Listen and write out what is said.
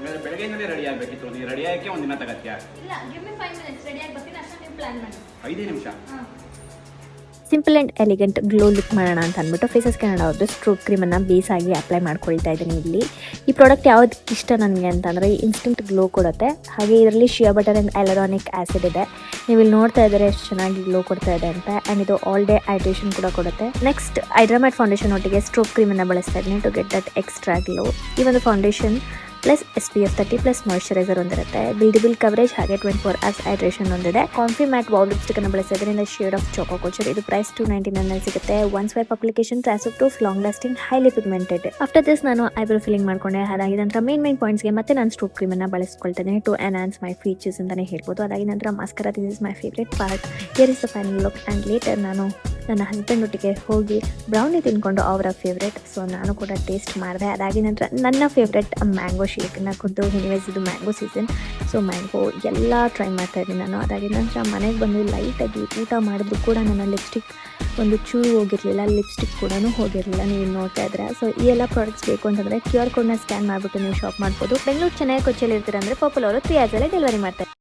ಹಾಗಾದ್ರೆ ಬೆಳಗ್ಗೆಯಿಂದಲೇ ರೆಡಿ ಆಗಬೇಕಿತ್ತು. ನೀವು ರೆಡಿ ಆಗಕ್ಕೆ ಒಂದು ದಿನ ತಗತ್ಯಾ? ಇಲ್ಲ, ಗಿವ್ ಮಿ 5 minutes, ರೆಡಿ ಆಗಿ ಬರ್ತೀನಿ ಅಷ್ಟೇ. ನೀವು ಪ್ಲಾನ್ ಮಾಡಿ. 5 ನಿಮಿಷ. Simple and elegant glow look ಮಾಡೋಣ ಅಂತ ಅಂದ್ಬಿಟ್ಟು ಫೇಸಸ್ಗೆ ಮಾಡೋದು ಸ್ಟ್ರೋಕ್ ಕ್ರೀಮನ್ನು ಬೇಸಾಗಿ ಅಪ್ಲೈ ಮಾಡ್ಕೊಳ್ತಾ ಇದ್ದೀನಿ ಇಲ್ಲಿ. ಈ ಪ್ರಾಡಕ್ಟ್ ಯಾವುದಕ್ಕೆ ಇಷ್ಟ ನನಗೆ ಅಂತಂದರೆ ಇನ್ಸ್ಟೆಂಟ್ ಗ್ಲೋ ಕೊಡುತ್ತೆ. ಹಾಗೆ ಇದರಲ್ಲಿ ಶಿಯಾ ಬಟರ್ ಆ್ಯಂಡ್ ಹೈಲುರಾನಿಕ್ ಆ್ಯಸಿಡ್ ಇದೆ. ನೀವು ಇಲ್ಲಿ ನೋಡ್ತಾ ಇದ್ದಾರೆ ಎಷ್ಟು ಚೆನ್ನಾಗಿ ಗ್ಲೋ ಕೊಡ್ತಾ ಇದೆ ಅಂತ. ಆ್ಯಂಡ್ ಇದು ಆಲ್ ಡೇ ಹೈಡ್ರೇಷನ್ ಕೂಡ ಕೊಡುತ್ತೆ. ನೆಕ್ಸ್ಟ್ ಹೈಡ್ರಾಮ್ಯಾಟ್ ಫೌಂಡೇಶನ್ ಒಟ್ಟಿಗೆ ಸ್ಟ್ರೋಕ್ ಕ್ರೀಮನ್ನು ಬಳಸ್ತಾ ಇದ್ದೀನಿ to get that extra glow. ಈ ಒಂದು foundation plus SPF 30 plus moisturiser ಹೊಂದಿರುತ್ತೆ. ಬಿಲ್ಡಿಬಲ್ ಕವರೇಜ್ ಹಾಗೆ 24 hours ಹೈಡ್ರೇಷನ್ ಹೊಂದಿದೆ. ಕಾಂಫಿ ಮ್ಯಾಟ್ ವಾವ್ ಲಿಪ್ಸ್ಟಿಕ್ ಅನ್ನು ಬಳಸೋದ್ರಿಂದ ಶೇಡ್ ಆಫ್ ಚೋಕೋ ಕೋಚರ್. ಇದು ಪ್ರೈಸ್ 299 ಸಿಗುತ್ತೆ. One swipe application, transfer proof, long lasting, highly pigmented. After this ನಾನು ಐಬ್ರೋ ಫಿಲ್ಲಿಂಗ್ ಮಾಡ್ಕೊಂಡೆ. ಅದಾಗಿ ನಂತರ ಮೇನ್ ಪಾಯಿಂಟ್ಸ್ಗೆ ಮತ್ತೆ ನಾನು ಸ್ಟ್ರೋಕ್ ಕ್ರೀಮನ್ನು ಬಳಸ್ಕೊಳ್ತೇನೆ ಟು ಎನ್ಹಾನ್ಸ್ ಮೈ ಫೀಚರ್ಸ್ ಅಂತಲೇ ಹೇಳ್ಬೋದು. ಅದಾಗಿ ನಂತರ mascara, this is my favourite part. Here is the final look. And later ನಾನು ನನ್ನ ಹಸ್ಬೆಂಡ್ ಒಟ್ಟಿಗೆ ಹೋಗಿ ಬ್ರೌನಿ ತಿನ್ಕೊಂಡು ಅವರ ಫೇವ್ರೇಟ್, ಸೊ ನಾನು ಕೂಡ ಟೇಸ್ಟ್ ಮಾಡಿದೆ. ಅದಾಗಿ ನಂತರ ನನ್ನ ಫೇವ್ರೇಟ್ ಮ್ಯಾಂಗೋ ಶೇಕನ್ನು ಕುದ್ದು, ಎನಿವೇಸ್ ಇದು ಮ್ಯಾಂಗೋ ಸೀಸನ್, ಸೊ ಮ್ಯಾಂಗೋ ಎಲ್ಲ ಟ್ರೈ ಮಾಡ್ತಾ ಇದ್ದೀನಿ ನಾನು. ಅದಾಗಿ ನಂತರ ಮನೆಗೆ ಬಂದು ಲೈಟಾಗಿ ಊಟ ಮಾಡಿದ್ರು ಕೂಡ ನನ್ನ ಲಿಪ್ಸ್ಟಿಕ್ ಒಂದು ಚೂರು ಹೋಗಿರಲಿಲ್ಲ, ಲಿಪ್ಸ್ಟಿಕ್ ಕೂಡ ಹೋಗಿರಲಿಲ್ಲ. ನೀವು ನೋಡ್ತಾ ಇದ್ರೆ. ಸೊ ಈ ಎಲ್ಲ ಪ್ರಾಡಕ್ಟ್ಸ್ ಬೇಕು ಅಂತಂದರೆ QR ಕೋಡ್ನ ಸ್ಕ್ಯಾನ್ ಮಾಡಿಬಿಟ್ಟು ನೀವು ಶಾಪ್ ಮಾಡ್ಬೋದು. ಬೆಂಗಳೂರು, ಚೆನ್ನೈ, ಕೊಚ್ಚಿಯಲ್ಲಿ ಇರ್ತೀರ ಅಂದರೆ ಪರ್ಪಲ್ ಅವರು 3 hours ಡೆಲಿವರಿ ಮಾಡ್ತಾರೆ.